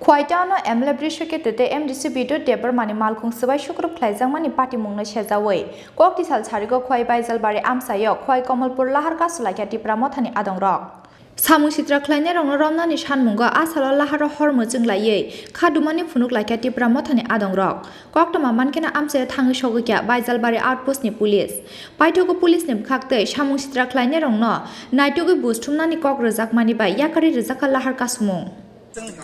Khoitano MLA Brishke Tete MDC Bido Deber Mani Malkung Sabai Shukrup Klaizang Mani Party Mungna Shazaway. Kok Tisal Charigo Khoi Baizal Bari Amsayo, Khoi Komalpur Lahar Kasulakati Pramothani Adong Rock. Samung Sitra Kleiner on Romna Nishan Munga Asala Lahara Hormuzing Laye, Kadumani Funuk Lakati Pramothani Adong Rock. Kok Mankena Amsa Tang Shoguka, Baizal Bari Outpost ni Police. Paitogo Police Nim Kakte, Samung Sitra Kleiner on No, Naitogo Bustumnani Kok Razak Mani by Yakari Rizaka Lahar Kasumung.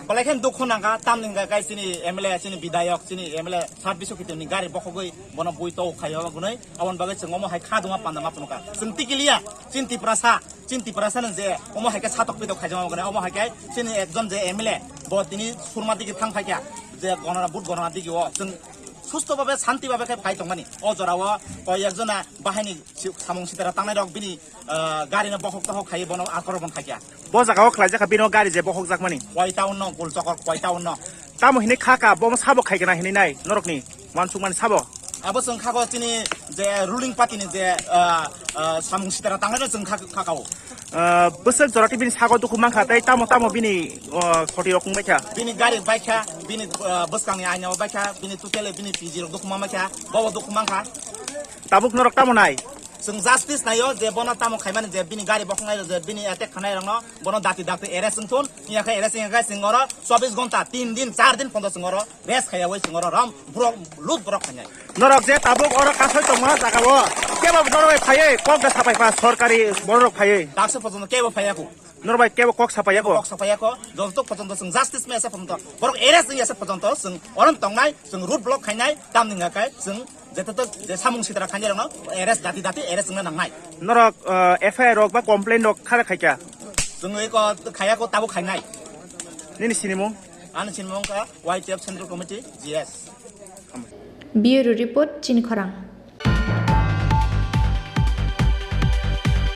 Balakan dukunanga tamninga guys sini MLA sini bidayak sini MLA saat besok kita ni gari bokogoi bono buito khayo gunai awan bagai sengomo hai khaduma pandama punuka senti kilia cinti prasa nje omo hai ka satok pito khajama gunai omo hai kai sini ekjon je MLA bo tini surmati ki thang phakya je gonora bud gonora digi o sing সুস্থভাবে শান্তিভাবে phi তংমানি অজরাও কয়েকজনা বাহিনী সামং Sitara তাংনাই rock বিনি গাড়ি না বহক তহক খাই বন আকরবন খাইয়া ব জাগাও খলাই জাকা বিনো গাড়ি যে বহক জাকমানি কয়টা অন্য গোল চকর কয়টা অন্য তাম হিনি খাকা বম সাবো খাইগনা হিনি নাই নরকনি মানসুমান সাবো আবো जों খাগো তিনি যে রুলিং পার্টিনি যে সামং সিতারা তাংনাই जों খাকাও बोसोर जराति बिनि सागो दुखु मांखा ताई तामो बिनि खटी रकम बायखा बिनि गारि बायखा बिनि बसकांनि आइनाव बायखा बिनि टुटेले बिनि पिजि दुखु मांखा बाव दुखु मांखा ताबुक नरक तामो नाय जों जास्टिस नायो जे बना तामो खायमाने जे बिनि गारि बखंनाय जे बिनि अटेक खानाय रंनो बनो दाति एरेस जोंथुन इयाखै एरेस इयाखै सिंगरो 24 घंटा 3 दिन 4 दिन फन्द सिंगरो रेस खायावै सिंगरो राम ब्रक लुट ब्रक खानाय नरक जे ताबुक अर कासै तंमा जागावो केबो नरबाय फाये कक साफायफा सरकारि बरक फाये दासो पजन केबो फायाको नरबाय केबो कक साफायाको जस्तो पजन जों जास्टिस मे एसे पजन बरक एरेस एसे पजन जों अरन तंनाय जों रुट ब्लक खायनाय तामनिङाखै जों जेतत जे सामुं सितरा खान्या रंनो एरेस दाति एरेस जोंना नांनाय नरक एफआईआर रक बा कमप्लेन रक खारा खायका जों एको खायाको ताबो खायनाय निनि सिनिमु आनि सिनिमु का वाइटिएफ central committee GS Bureau Report Chin Khorang